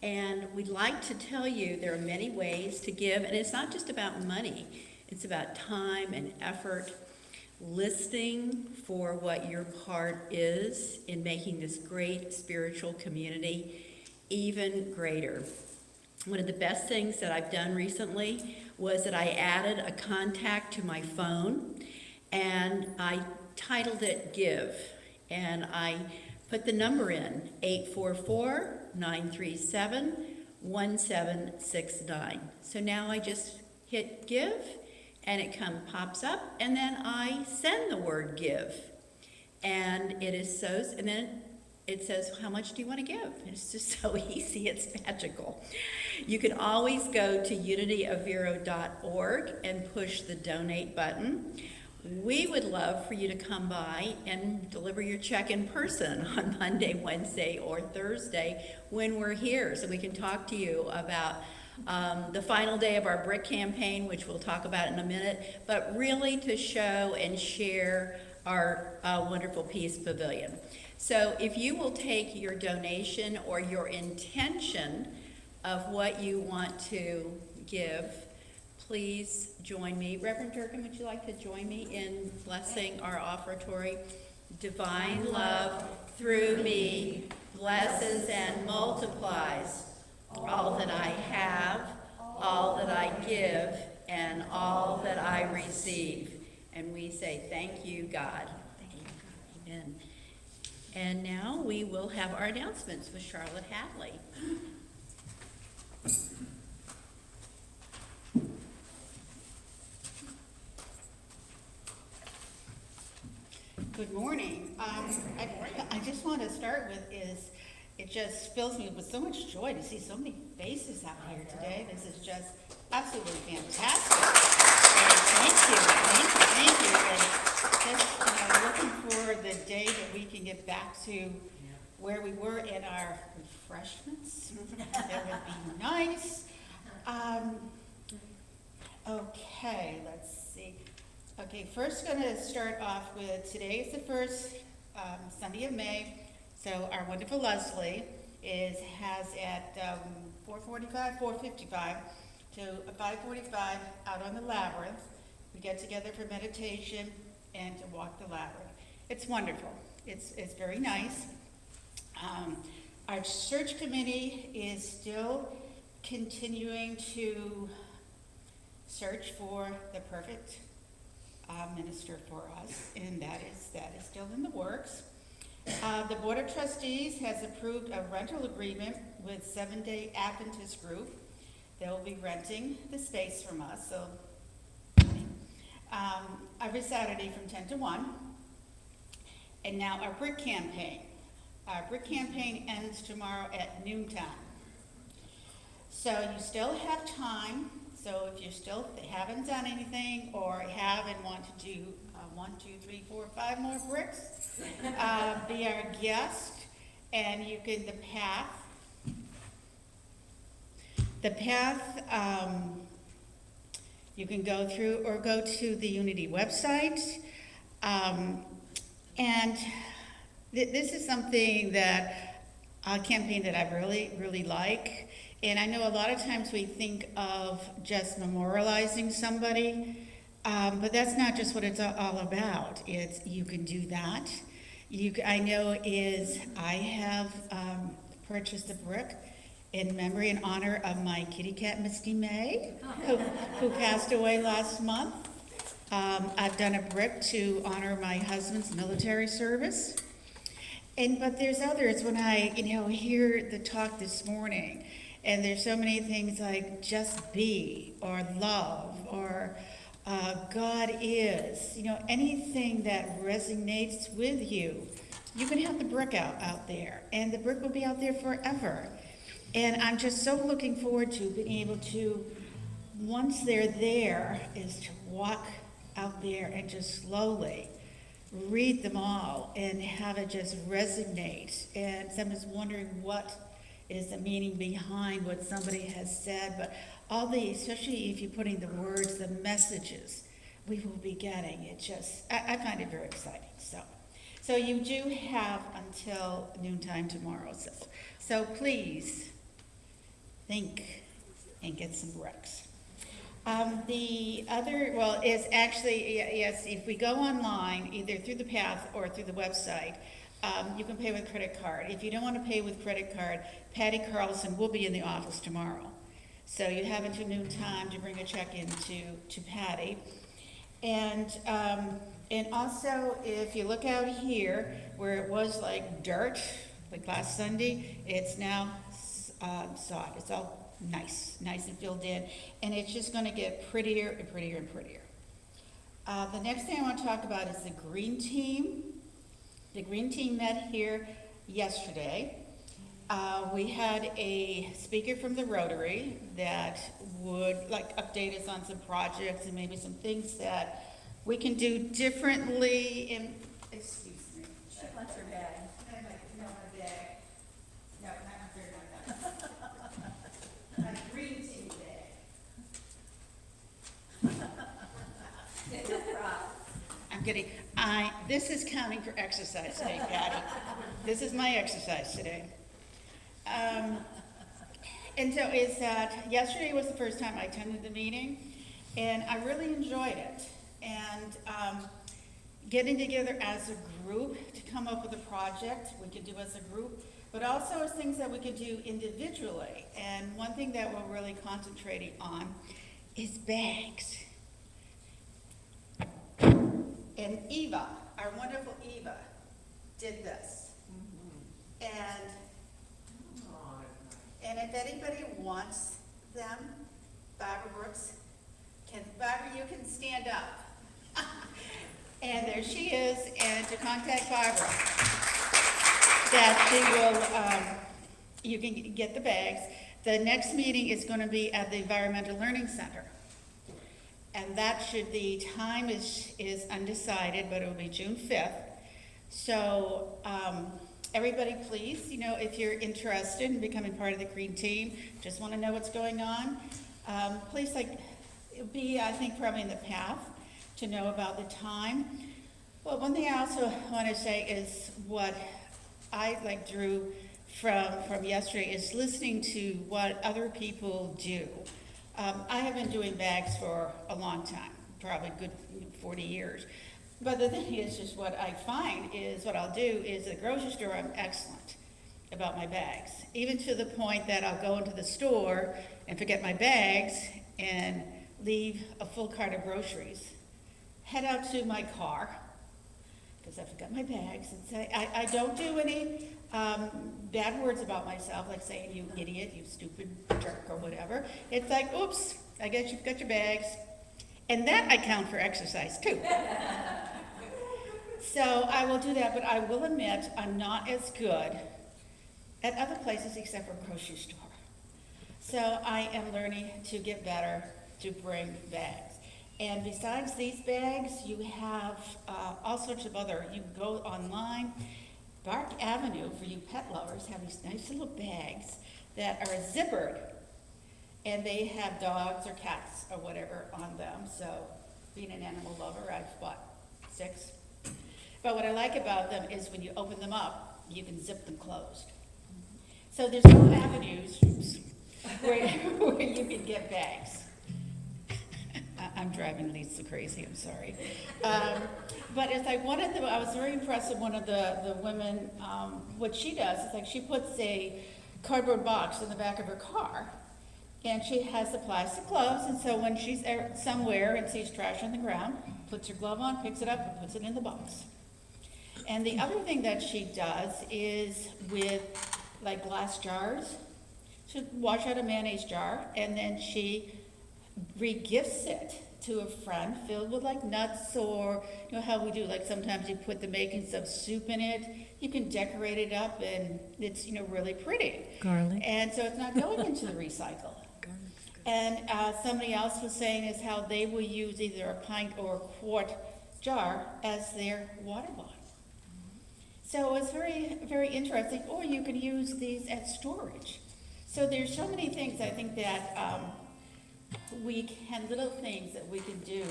And we'd like to tell you there are many ways to give, and it's not just about money. It's about time and effort, listening for what your part is in making this great spiritual community even greater. One of the best things that I've done recently was that I added a contact to my phone, and I titled it Give, and I put the number in, 844-937-1769. So now I just hit give, and it pops up, and then I send the word give. And it is so, and then it says, how much do you want to give? It's just so easy, it's magical. You can always go to unityofvero.org and push the donate button. We would love for you to come by and deliver your check in person on Monday, Wednesday, or Thursday when we're here, so we can talk to you about the final day of our brick campaign, which we'll talk about in a minute, but really to show and share our wonderful Peace Pavilion. So if you will take your donation or your intention of what you want to give, please join me. Reverend Durkin, would you like to join me in blessing our offertory? Divine love through me blesses and multiplies all that I have, all that I give, and all that I receive. And we say, thank you, God. Thank you, God. Amen. And now we will have our announcements with Charlotte Hadley. Good morning. I just want to start with is, it just fills me with so much joy to see so many faces out here today. This is just absolutely fantastic. And thank you. And just looking for the day that we can get back to where we were in our refreshments. That would be nice. Okay, let's see. Okay, first going to start off with, today is the first Sunday of May. So our wonderful Leslie has at 4:55 to 5:45 out on the labyrinth. We get together for meditation and to walk the labyrinth. It's wonderful. It's very nice. Our church committee is still continuing to search for the perfect minister for us, and that is still in the works. The Board of Trustees has approved a rental agreement with Seventh-day Adventist Group. They'll be renting the space from us, so every Saturday from 10 to 1. And now our brick campaign. Our brick campaign ends tomorrow at noontime. So you still have time. So if you still haven't done anything or have and want to do 1, 2, 3, 4, 5 more bricks, be our guest, and you can, the path you can go through or go to the Unity website. And this is something that, a campaign that I really, really like. And I know a lot of times we think of just memorializing somebody, but that's not just what it's all about. It's, you can do that. I know I have purchased a brick in memory and honor of my kitty cat, Misty May, who passed away last month. I've done a brick to honor my husband's military service. But there's others, when I hear the talk this morning, and there's so many things like just be, or love, or God is, anything that resonates with you, you can have the brick out there, and the brick will be out there forever. And I'm just so looking forward to being able to, once they're there, is to walk out there and just slowly read them all and have it just resonate. And someone's wondering what is the meaning behind what somebody has said, but all the, especially if you're putting the words, the messages we will be getting, I find it very exciting. So So you do have until noontime tomorrow. So please think and get some Rex. The other, well, is actually, yes, if we go online, either through the Path or through the website, you can pay with credit card. If you don't want to pay with credit card, Patty Carlson will be in the office tomorrow. So you have until noon time to bring a check in to Patty. And also, if you look out here, where it was like dirt, like last Sunday, it's now sod. It's all nice and filled in. And it's just gonna get prettier and prettier and prettier. The next thing I want to talk about is the green team. The green team met here yesterday. We had a speaker from the Rotary that would update us on some projects and maybe some things that we can do differently in, excuse me. She wants her bag. No, my bag. No, not my green team bag. I'm kidding. This is counting for exercise today, Patty. This is my exercise today. And so is that yesterday was the first time I attended the meeting, and I really enjoyed it. And getting together as a group to come up with a project we could do as a group, but also as things that we could do individually. And one thing that we're really concentrating on is bags. And Eva, our wonderful Eva, did this. And if anybody wants them, Barbara Brooks, Barbara, you can stand up. And there she is, and to contact Barbara, that she will, you can get the bags. The next meeting is going to be at the Environmental Learning Center. And that the time is undecided, but it will be June 5th. So everybody please, if you're interested in becoming part of the green team, just want to know what's going on, please be, I think, probably in the path to know about the time. Well, one thing I also want to say is what I drew from yesterday is listening to what other people do. I have been doing bags for a long time, probably good 40 years. But the thing is, just what I find is what I'll do is at the grocery store, I'm excellent about my bags. Even to the point that I'll go into the store and forget my bags and leave a full cart of groceries. Head out to my car, because I forgot my bags, and say, I don't do any bad words about myself, like saying, you idiot, you stupid jerk, or whatever. It's like, oops, I guess you've got your bags. And that I count for exercise, too. So I will do that, but I will admit I'm not as good at other places except for grocery store. So I am learning to get better to bring bags. And besides these bags, you have all sorts of other, you can go online. Bark Avenue, for you pet lovers, have these nice little bags that are zippered. And they have dogs or cats or whatever on them. So being an animal lover, I've bought 6. But what I like about them is when you open them up, you can zip them closed. So there's no avenues where you can get bags. I'm driving Lisa crazy, I'm sorry. But it's like one of the, I was very impressed with one of the women, what she does is she puts a cardboard box in the back of her car, and she has the plastic gloves, and so when she's somewhere and sees trash on the ground, puts her glove on, picks it up, and puts it in the box. And the other thing that she does is with glass jars, she'll wash out a mayonnaise jar, and then she re-gifts it to a friend filled with nuts, or how we do, sometimes you put the makings of soup in it, you can decorate it up, and it's really pretty. Garlic. And so it's not going into the recycle. And somebody else was saying is how they will use either a pint or a quart jar as their water bottle. So it's very, very interesting. Or you can use these as storage. So there's so many things I think that little things that we can do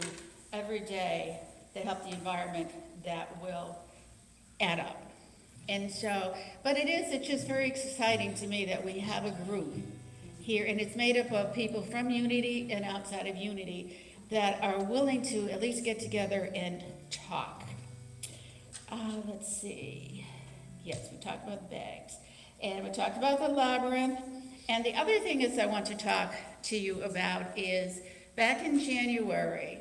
every day that help the environment that will add up. And so, but it's just very exciting to me that we have a group here, and it's made up of people from Unity and outside of Unity that are willing to at least get together and talk. Let's see. Yes, we talked about the bags, and we talked about the labyrinth. And the other thing is I want to talk to you about is back in January,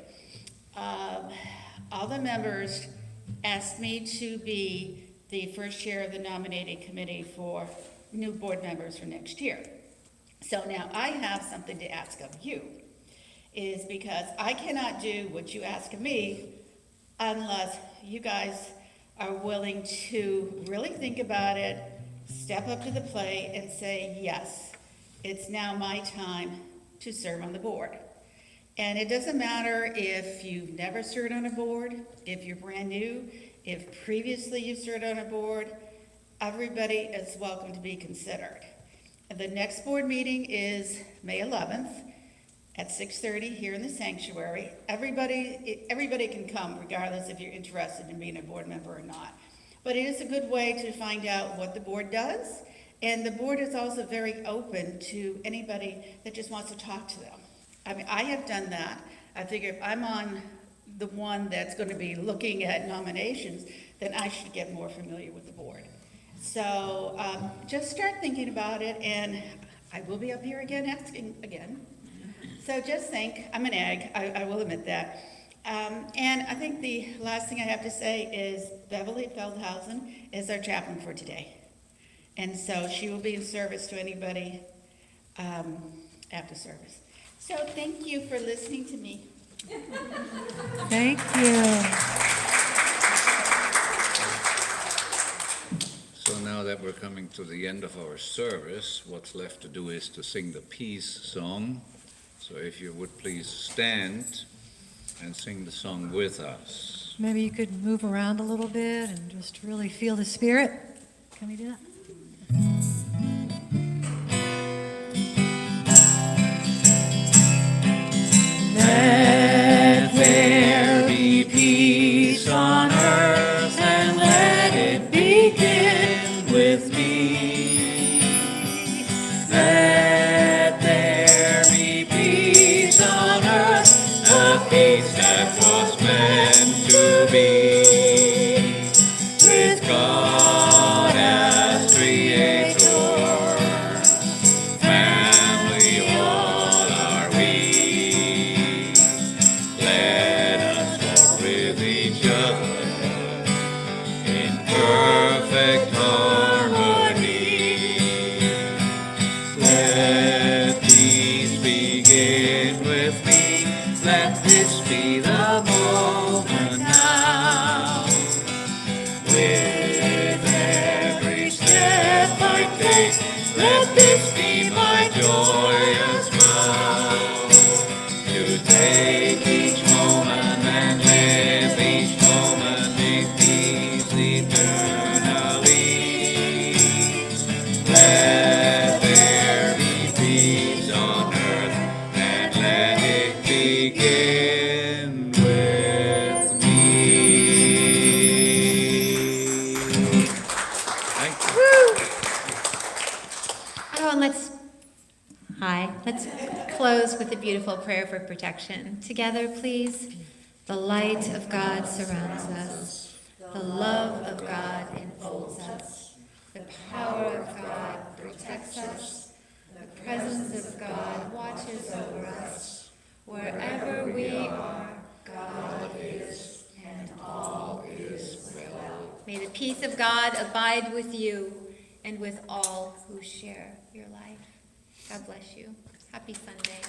all the members asked me to be the first chair of the nominating committee for new board members for next year. So now I have something to ask of you, is because I cannot do what you ask of me unless you guys are willing to really think about it, step up to the plate and say, yes, it's now my time to serve on the board. And it doesn't matter if you've never served on a board, if you're brand new, if previously you served on a board, everybody is welcome to be considered. And the next board meeting is May 11th at 6:30 here in the sanctuary. Everybody can come regardless if you're interested in being a board member or not. But it is a good way to find out what the board does. And the board is also very open to anybody that just wants to talk to them. I mean, I have done that. I figure if I'm on the one that's going to be looking at nominations, then I should get more familiar with the board. So just start thinking about it, and I will be up here again asking again. So just think, I'm an egg, I will admit that. And I think the last thing I have to say is Beverly Feldhausen is our chaplain for today. And so she will be in service to anybody after service. So thank you for listening to me. Thank you. So now that we're coming to the end of our service, what's left to do is to sing the peace song. So if you would please stand and sing the song with us. Maybe you could move around a little bit and just really feel the spirit. Can we do that? Let there be peace on earth, and let it begin with me. Let there be peace on earth, a peace that was meant to be. With God as creator, family all are we. Let us walk with each other in perfect harmony. Let peace begin with me. Let this be the moment now. With every step I take, let this be my joyous vow. To take each moment and live each moment in peace eternally. Let there be peace on earth, and let it begin with me. Thank you. Oh, and let's close with a beautiful prayer for protection. Together, please. The light of God surrounds us. The love of God enfolds us. The power of God protects us. The presence of God watches over us. Wherever we are, God is, and all is well. May the peace of God abide with you and with all who share your life. God bless you. Happy Sunday.